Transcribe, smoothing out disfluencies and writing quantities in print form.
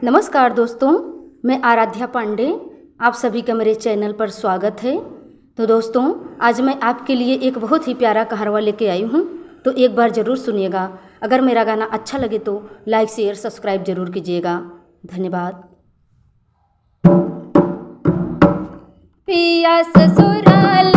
नमस्कार दोस्तों, मैं आराध्या पांडे। आप सभी का मेरे चैनल पर स्वागत है। तो दोस्तों, आज मैं आपके लिए एक बहुत ही प्यारा कहारवा लेके आई हूँ, तो एक बार ज़रूर सुनिएगा। अगर मेरा गाना अच्छा लगे तो लाइक शेयर सब्सक्राइब ज़रूर कीजिएगा। धन्यवाद। पिया ससुराल